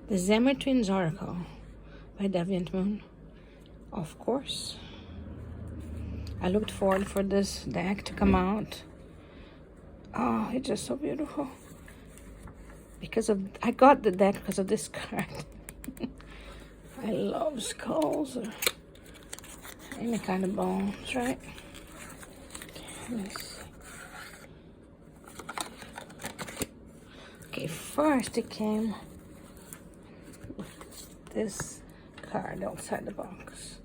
The Zammer Twins Oracle by Deviant Moon. Of course. I looked forward for this deck to come out. Oh, it's just so beautiful. I got the deck because of this card. I love skulls or any kind of bones, right? Let's see. Okay, first it came with this card outside the box.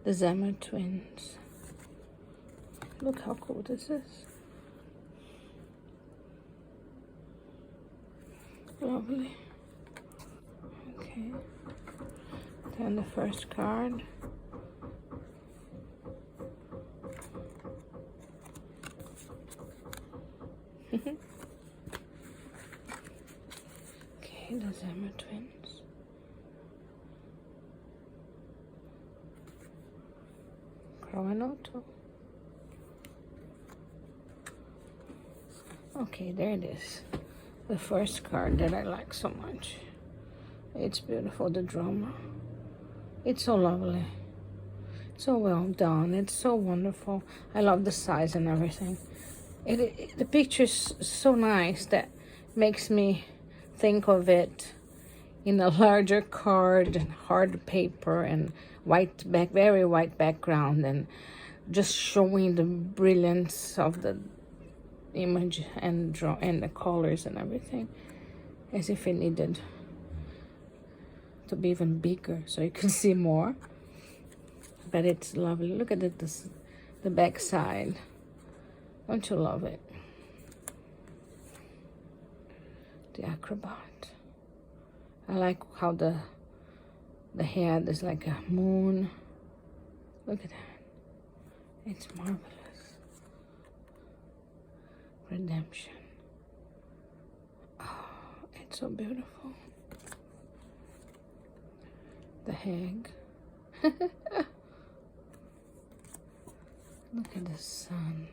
The Zammer Twins. Look how cool this is. Lovely. Okay. Then the first card. Okay, the Zammer Twins. Auto. Okay, there it is. The first card that I like so much. It's beautiful, the drama. It's so lovely. So well done. It's so wonderful. I love the size and everything. The picture's so nice that makes me think of it in a larger card and hard paper and very white background, and just showing the brilliance of the image and the colors and everything, as if it needed to be even bigger so you can see more. But it's lovely. Look at it, the back side. Don't you love it? The acrobat. I like how the head is like a moon. Look at that. It's marvelous. Redemption. Oh, it's so beautiful. The hag. Look at the sun.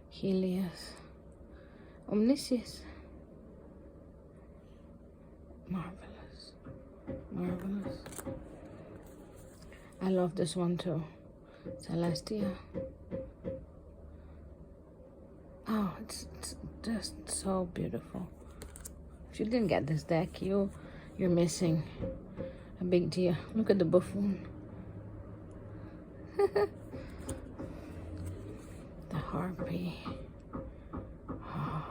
Helios. Omniscience. Marvelous. Marvelous. I love this one too. Celestia. Oh, it's just so beautiful. If you didn't get this deck, you're missing a big deal. Look at the buffoon. The harpy. Oh.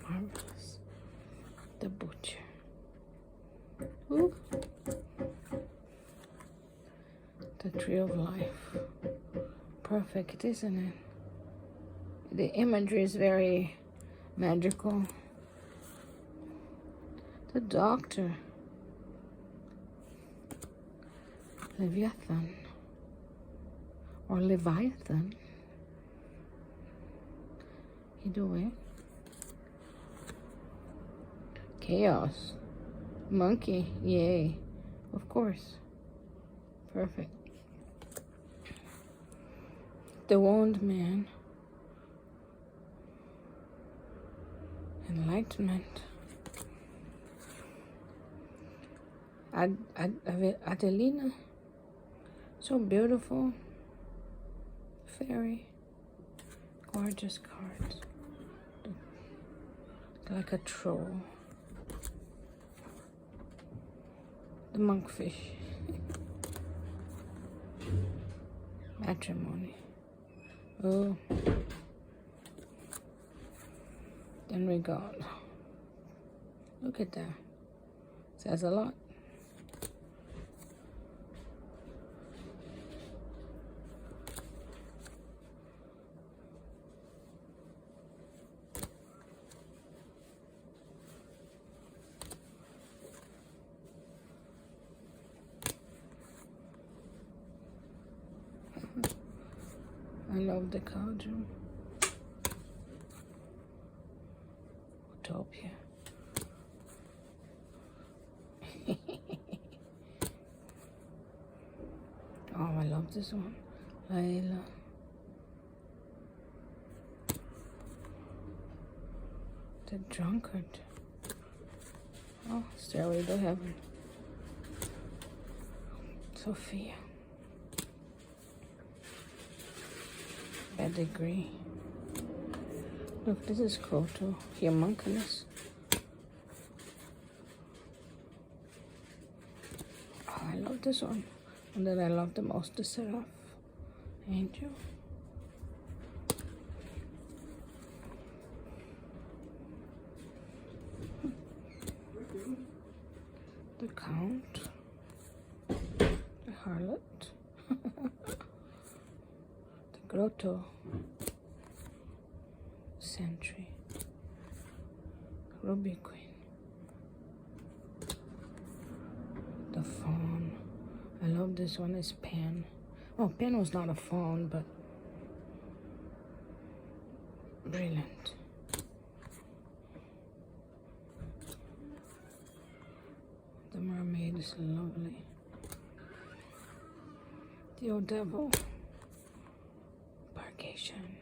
Marvelous. The butcher. Ooh. The tree of life. Perfect, isn't it? The imagery is very magical. The doctor. Leviathan. Or Leviathan. Either way. Chaos. Monkey. Yay. Of course. Perfect. The Wound Man. Enlightenment. Adelina. So beautiful. Fairy. Gorgeous cards. Like a troll. The monkfish. Matrimony. Oh. Then we got, look at that. Says a lot. I love the cauldron. Utopia. Oh, I love this one. Layla. The Drunkard. Oh, Stairway to Heaven. Sophia. Pedigree. Look, this is cool too. Homunculus. Oh, I love this one. And then I love the most the Seraph Angel. The Count. The Harlot. The Grotto. Sentry. Ruby Queen. The Fawn. I love this one. Is Pan. Oh, Pan was not a fawn, but brilliant. The Mermaid is lovely. The Old Devil. Purgation.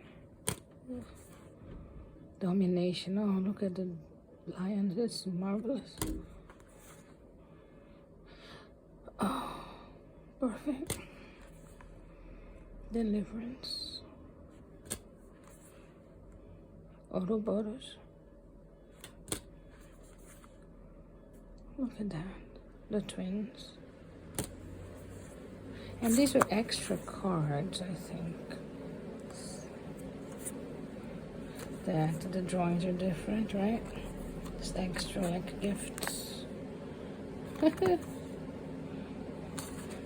Domination. Oh, look at the lion. It's marvelous. Oh, perfect. Deliverance. Ouroboros. Look at that. The twins. And these are extra cards, I think. That the drawings are different, right? Just extra like gifts.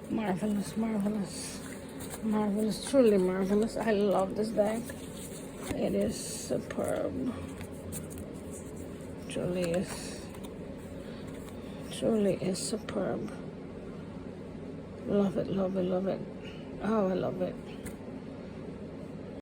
Marvelous, marvelous, marvelous, truly marvelous. I love this deck. It is superb. Truly is superb. Love it, love it, love it. Oh, I love it.